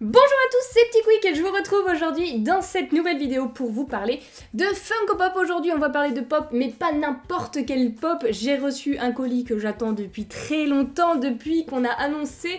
Bonjour à tous, c'est Petit Quick et je vous retrouve aujourd'hui dans cette nouvelle vidéo pour vous parler de Funko Pop. Aujourd'hui on va parler de pop, mais pas n'importe quel pop. J'ai reçu un colis que j'attends depuis très longtemps, depuis qu'on a annoncé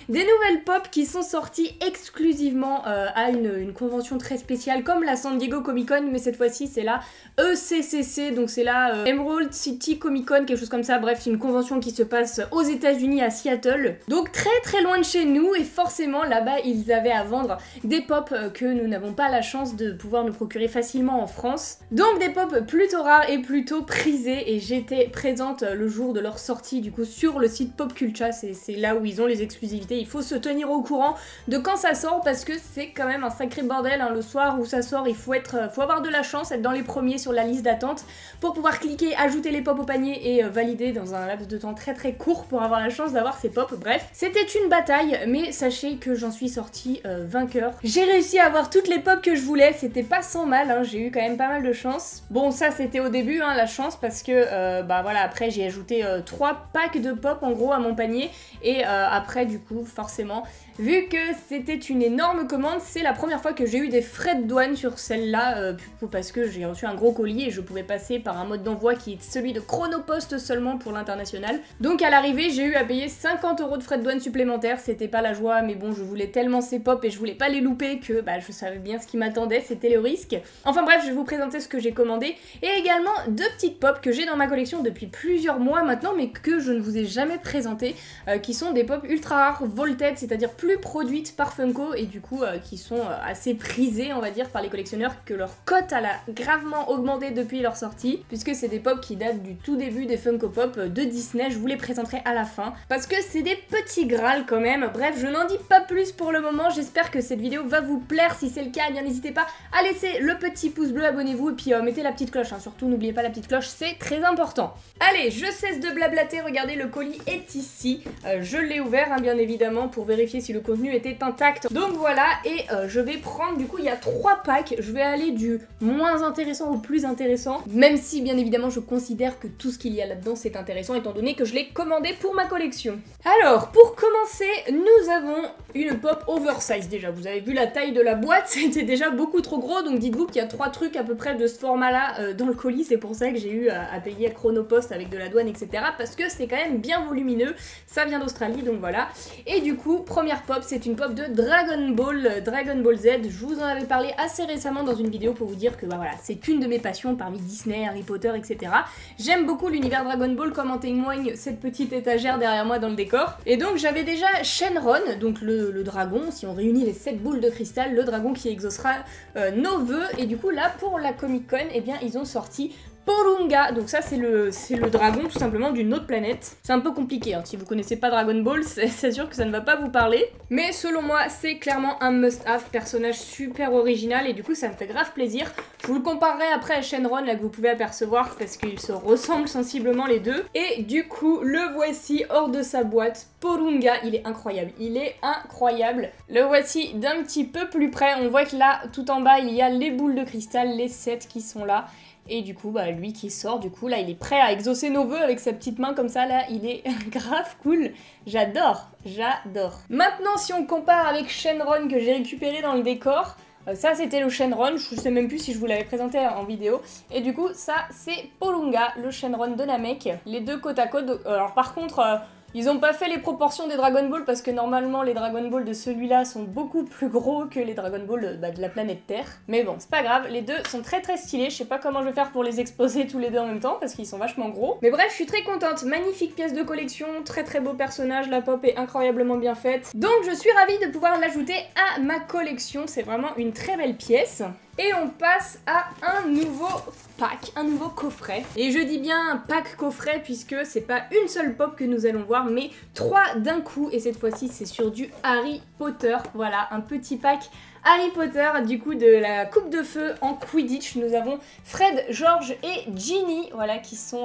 des nouvelles pop qui sont sorties exclusivement à une convention très spéciale comme la San Diego Comic Con, mais cette fois-ci c'est la ECCC, donc c'est la Emerald City Comic Con, quelque chose comme ça. Bref, c'est une convention qui se passe aux États-Unis à Seattle, donc très loin de chez nous, et forcément là-bas ils avaient à vendre des pop que nous n'avons pas la chance de pouvoir nous procurer facilement en France. Donc des pop plutôt rares et plutôt prisés, et j'étais présente le jour de leur sortie du coup sur le site Popcultcha, c'est là où ils ont les exclusivités. Il faut se tenir au courant de quand ça sort parce que c'est quand même un sacré bordel, hein, le soir où ça sort. Il faut avoir de la chance, être dans les premiers sur la liste d'attente pour pouvoir cliquer, ajouter les pop au panier et valider dans un laps de temps très court pour avoir la chance d'avoir ces pop. Bref, c'était une bataille, mais sachez que j'en suis sortie vainqueur. J'ai réussi à avoir toutes les pop que je voulais, c'était pas sans mal, hein, j'ai eu quand même pas mal de chance. Bon, ça c'était au début, hein, la chance, parce que bah voilà, après j'ai ajouté 3 packs de pop en gros à mon panier, et après du coup forcément, vu que c'était une énorme commande, c'est la première fois que j'ai eu des frais de douane sur celle-là, parce que j'ai reçu un gros colis et je pouvais passer par un mode d'envoi qui est celui de Chronopost seulement pour l'international. Donc à l'arrivée, j'ai eu à payer 50 € de frais de douane supplémentaires. C'était pas la joie, mais bon, je voulais tellement ces pop et je voulais pas les louper que bah, je savais bien ce qui m'attendait, c'était le risque. Enfin bref, je vais vous présenter ce que j'ai commandé, et également 2 petites pop que j'ai dans ma collection depuis plusieurs mois maintenant, mais que je ne vous ai jamais présenté, qui sont des pop ultra rares, Volted, c'est-à-dire plus produites par Funko, et du coup qui sont assez prisées on va dire par les collectionneurs, que leur cote a gravement augmenté depuis leur sortie, puisque c'est des pop qui datent du tout début des Funko Pop de Disney. Je vous les présenterai à la fin parce que c'est des petits Graal quand même. Bref, je n'en dis pas plus pour le moment, j'espère que cette vidéo va vous plaire. Si c'est le cas, eh bien n'hésitez pas à laisser le petit pouce bleu, abonnez-vous, et puis mettez la petite cloche, hein. Surtout n'oubliez pas la petite cloche, c'est très important. Allez, je cesse de blablater, regardez, le colis est ici. Je l'ai ouvert, hein, bien évidemment, pour vérifier si le contenu était intact. Donc voilà, et je vais prendre, du coup il y a 3 packs, je vais aller du moins intéressant au plus intéressant, même si bien évidemment je considère que tout ce qu'il y a là-dedans c'est intéressant étant donné que je l'ai commandé pour ma collection. Alors pour commencer, nous avons une pop oversize. Déjà vous avez vu la taille de la boîte, c'était déjà beaucoup trop gros, donc dites-vous qu'il y a 3 trucs à peu près de ce format là dans le colis. C'est pour ça que j'ai eu à payer à Chronopost avec de la douane etc, parce que c'est quand même bien volumineux, ça vient d'Australie, donc voilà. Et du coup première pop, c'est une pop de Dragon Ball Z. Je vous en avais parlé assez récemment dans une vidéo pour vous dire que bah voilà, c'est une de mes passions parmi Disney, Harry Potter etc. J'aime beaucoup l'univers Dragon Ball, comme en témoigne cette petite étagère derrière moi dans le décor. Et donc j'avais déjà Shenron, donc le dragon, si on réunit les 7 boules de cristal, le dragon qui exaucera nos vœux. Et du coup là pour la Comic Con, eh bien ils ont sorti Porunga, donc ça c'est le dragon tout simplement d'une autre planète. C'est un peu compliqué, hein. Si vous connaissez pas Dragon Ball, c'est sûr que ça ne va pas vous parler. Mais selon moi, c'est clairement un must-have, personnage super original, et du coup ça me fait grave plaisir. Je vous le comparerai après à Shenron, là que vous pouvez apercevoir, parce qu'ils se ressemblent sensiblement les deux. Et du coup, le voici hors de sa boîte. Porunga, il est incroyable, il est incroyable. Le voici d'un petit peu plus près, on voit que là, tout en bas, il y a les boules de cristal, les 7 qui sont là. Et du coup, bah, lui qui sort, du coup, là, il est prêt à exaucer nos vœux avec sa petite main comme ça, là, il est grave cool. J'adore, j'adore. Maintenant, si on compare avec Shenron que j'ai récupéré dans le décor, ça c'était le Shenron, je sais même plus si je vous l'avais présenté en vidéo. Et du coup, ça c'est Porunga, le Shenron de Namek, les deux côte à côte. Alors par contre... ils ont pas fait les proportions des Dragon Ball parce que normalement les Dragon Ball de celui-là sont beaucoup plus gros que les Dragon Ball de la planète Terre. Mais bon, c'est pas grave, les deux sont très stylés. Je sais pas comment je vais faire pour les exposer tous les deux en même temps parce qu'ils sont vachement gros. Mais bref, je suis très contente. Magnifique pièce de collection, très beau personnage, la pop est incroyablement bien faite. Donc je suis ravie de pouvoir l'ajouter à ma collection, c'est vraiment une très belle pièce. Et on passe à un nouveau pack, un nouveau coffret. Et je dis bien un pack coffret puisque c'est pas une seule pop que nous allons voir, mais 3 d'un coup. Et cette fois-ci, c'est sur du Harry Potter. Voilà, un petit pack Harry Potter, du coup de la coupe de feu en Quidditch. Nous avons Fred, George et Ginny, voilà, qui sont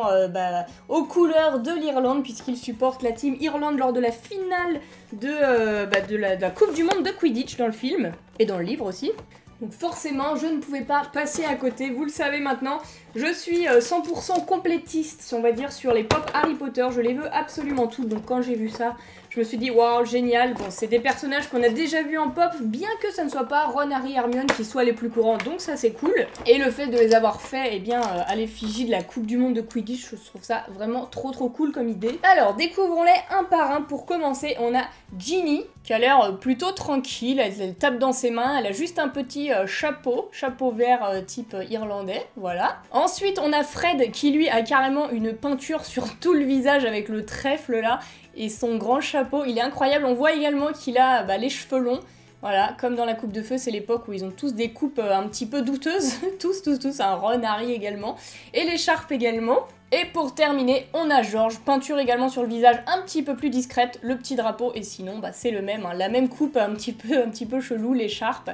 aux couleurs de l'Irlande puisqu'ils supportent la team Irlande lors de la finale de la Coupe du Monde de Quidditch dans le film et dans le livre aussi. Donc forcément, je ne pouvais pas passer à côté, vous le savez maintenant, je suis 100% complétiste, on va dire, sur les pop Harry Potter, je les veux absolument toutes, donc quand j'ai vu ça, Je me suis dit waouh génial, bon c'est des personnages qu'on a déjà vus en pop, bien que ça ne soit pas Ron, Harry, Hermione qui soient les plus courants, donc ça c'est cool. Et le fait de les avoir fait eh bien à l'effigie de la Coupe du Monde de Quidditch, je trouve ça vraiment trop cool comme idée. Alors découvrons-les un par un. Pour commencer, on a Ginny qui a l'air plutôt tranquille, elle tape dans ses mains, elle a juste un petit chapeau vert type irlandais, voilà. Ensuite on a Fred qui lui a carrément une peinture sur tout le visage avec le trèfle là et son grand chapeau, il est incroyable. On voit également qu'il a les cheveux longs. Voilà, comme dans la coupe de feu, c'est l'époque où ils ont tous des coupes un petit peu douteuses. tous, un Ron, Harry également. Et l'écharpe également. Et pour terminer, on a George, peinture également sur le visage un petit peu plus discrète, le petit drapeau. Et sinon, c'est le même, hein, la même coupe un petit peu chelou, l'écharpe.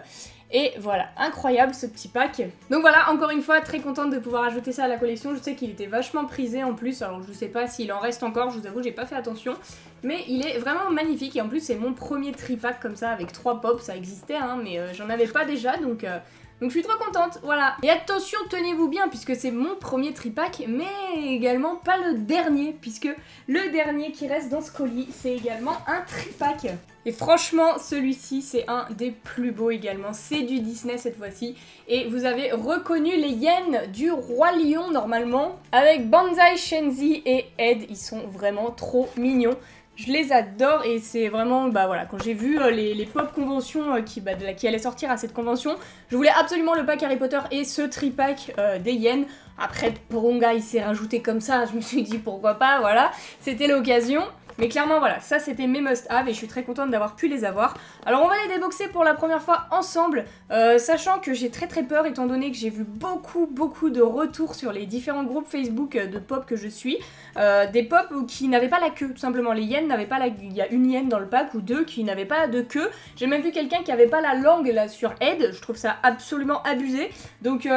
Et voilà, incroyable ce petit pack. Donc voilà, encore une fois, très contente de pouvoir ajouter ça à la collection. Je sais qu'il était vachement prisé en plus, alors je sais pas s'il en reste encore, je vous avoue, j'ai pas fait attention. Mais il est vraiment magnifique et en plus c'est mon premier tripack comme ça avec 3 pops, ça existait hein, mais j'en avais pas déjà donc je suis trop contente, voilà. Et attention, tenez-vous bien, puisque c'est mon premier tripack, mais également pas le dernier, puisque le dernier qui reste dans ce colis, c'est également un tripack. Et franchement, celui-ci, c'est un des plus beaux également. C'est du Disney cette fois-ci. Et vous avez reconnu les hyènes du Roi Lion, normalement, avec Banzai, Shenzi et Ed. Ils sont vraiment trop mignons. Je les adore et c'est vraiment, voilà, quand j'ai vu les pop conventions qui allaient sortir à cette convention, je voulais absolument le pack Harry Potter et ce tripack des hyènes. Après, Porunga, il s'est rajouté comme ça, je me suis dit pourquoi pas, voilà, c'était l'occasion. Mais clairement voilà, ça c'était mes must-have et je suis très contente d'avoir pu les avoir. Alors on va les déboxer pour la première fois ensemble, sachant que j'ai très peur étant donné que j'ai vu beaucoup de retours sur les différents groupes Facebook de pop que je suis. Des pop qui n'avaient pas la queue, tout simplement. Les hyènes n'avaient pas la... Il y a une hyène dans le pack ou deux qui n'avaient pas de queue. J'ai même vu quelqu'un qui avait pas la langue là sur Ed, je trouve ça absolument abusé. Donc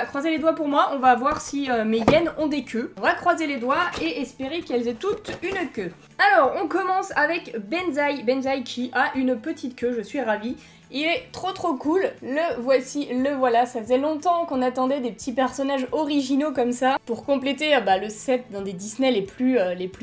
croisez les doigts pour moi, on va voir si mes hyènes ont des queues. On va croiser les doigts et espérer qu'elles aient toutes une queue. Alors, on commence avec Banzai qui a une petite queue, je suis ravie. Il est trop cool, le voici, le voilà. Ça faisait longtemps qu'on attendait des petits personnages originaux comme ça pour compléter le set d'un des Disney les plus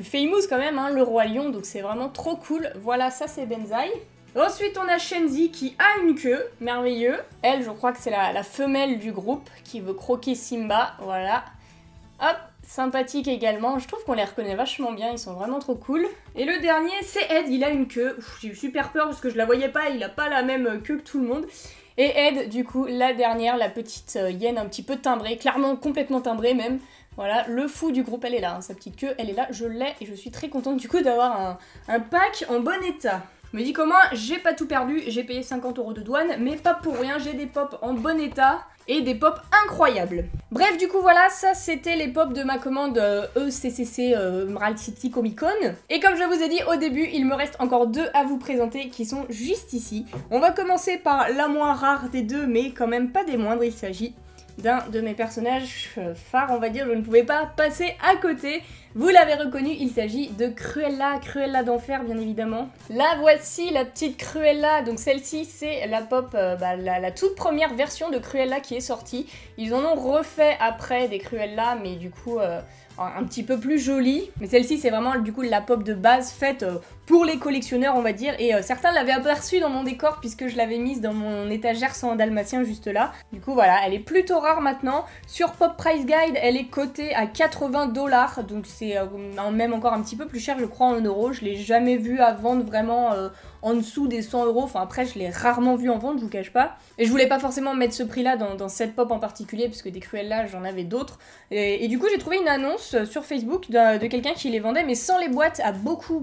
famous quand même, hein, le Roi Lion, donc c'est vraiment trop cool. Voilà, ça c'est Banzai. Ensuite on a Shenzi qui a une queue, merveilleux. Elle, je crois que c'est la femelle du groupe qui veut croquer Simba, voilà. Hop, sympathique également, je trouve qu'on les reconnaît vachement bien, ils sont vraiment trop cool. Et le dernier, c'est Ed, il a une queue. J'ai eu super peur parce que je la voyais pas, il a pas la même queue que tout le monde. Et Ed, du coup, la dernière, la petite hyène un petit peu timbrée, clairement complètement timbrée même. Voilà, le fou du groupe, elle est là, hein, sa petite queue, elle est là, je l'ai et je suis très contente du coup d'avoir un pack en bon état. Je me dis comment, j'ai pas tout perdu, j'ai payé 50 € de douane, mais pas pour rien, j'ai des pops en bon état et des pops incroyables. Bref, du coup voilà, ça c'était les pops de ma commande ECCC Emerald City Comic Con. Et comme je vous ai dit au début, il me reste encore 2 à vous présenter qui sont juste ici. On va commencer par la moins rare des deux, mais quand même pas des moindres, il s'agit d'un de mes personnages phares, on va dire, je ne pouvais pas passer à côté. Vous l'avez reconnu, il s'agit de Cruella d'Enfer bien évidemment. La voici, la petite Cruella, donc celle-ci c'est la pop, la toute première version de Cruella qui est sortie. Ils en ont refait après des Cruella, mais du coup un petit peu plus jolie. Mais celle-ci c'est vraiment du coup la pop de base faite pour les collectionneurs on va dire. Et certains l'avaient aperçue dans mon décor puisque je l'avais mise dans mon étagère sans dalmatien juste là. Du coup voilà, elle est plutôt rare maintenant. Sur Pop Price Guide elle est cotée à 80 $, donc c'est même encore un petit peu plus cher je crois en euros. Je l'ai jamais vue à vendre vraiment en dessous des 100 €. Enfin après je l'ai rarement vue en vente, je vous cache pas. Et je voulais pas forcément mettre ce prix là dans cette pop en particulier puisque des Cruella j'en avais d'autres. Et du coup j'ai trouvé une annonce sur Facebook de quelqu'un qui les vendait mais sans les boîtes à beaucoup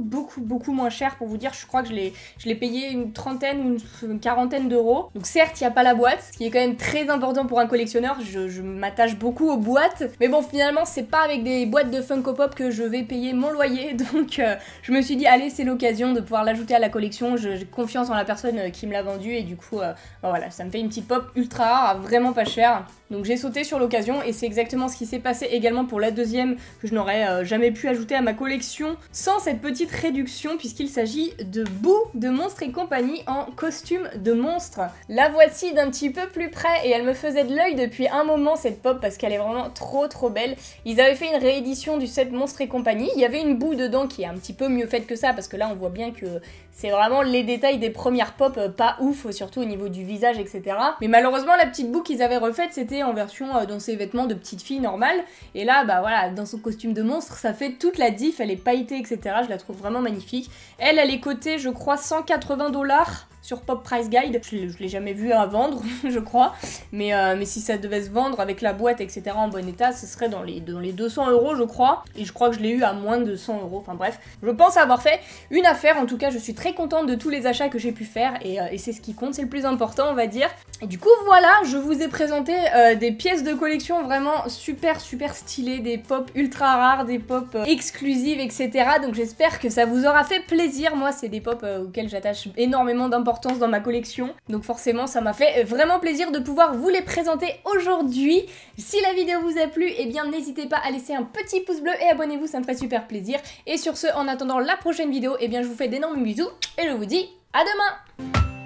moins cher. Pour vous dire, je crois que je l'ai payé une trentaine ou une quarantaine d'euros. Donc certes il n'y a pas la boîte, ce qui est quand même très important pour un collectionneur. Je m'attache beaucoup aux boîtes. Mais bon finalement c'est pas avec des boîtes de Funko Pop que je vais payer mon loyer. Donc je me suis dit allez c'est l'occasion de pouvoir l'ajouter à la collection. bon, j'ai confiance en la personne qui me l'a vendu et du coup, voilà, ça me fait une petite pop ultra rare, vraiment pas chère. Donc j'ai sauté sur l'occasion et c'est exactement ce qui s'est passé également pour la deuxième que je n'aurais jamais pu ajouter à ma collection sans cette petite réduction puisqu'il s'agit de Boo de Monstres et compagnie en costume de monstre. La voici d'un petit peu plus près et elle me faisait de l'œil depuis un moment cette pop parce qu'elle est vraiment trop belle. Ils avaient fait une réédition du set Monstres et compagnie, il y avait une Boo dedans qui est un petit peu mieux faite que ça parce que là on voit bien que c'est vraiment les détails des premières pop pas ouf, surtout au niveau du visage etc. Mais malheureusement la petite Boo qu'ils avaient refaite c'était en version dans ses vêtements de petite fille normale et là bah voilà dans son costume de monstre ça fait toute la diff, elle est pailletée etc. Je la trouve vraiment magnifique. Elle est cotée je crois 180 $ sur Pop Price Guide, je l'ai jamais vu à vendre, je crois, mais si ça devait se vendre avec la boîte, etc. en bon état, ce serait dans les 200 €, je crois, et je crois que je l'ai eu à moins de 100 €, enfin bref, je pense avoir fait une affaire, en tout cas je suis très contente de tous les achats que j'ai pu faire, et c'est ce qui compte, c'est le plus important, on va dire. Et du coup, voilà, je vous ai présenté des pièces de collection vraiment super stylées, des pop ultra rares, des pop exclusives, etc. Donc j'espère que ça vous aura fait plaisir, moi c'est des pop auxquelles j'attache énormément d'importance dans ma collection, donc forcément ça m'a fait vraiment plaisir de pouvoir vous les présenter aujourd'hui. Si la vidéo vous a plu, eh bien n'hésitez pas à laisser un petit pouce bleu et abonnez-vous, ça me ferait super plaisir. Et sur ce, en attendant la prochaine vidéo, eh bien je vous fais d'énormes bisous et je vous dis à demain.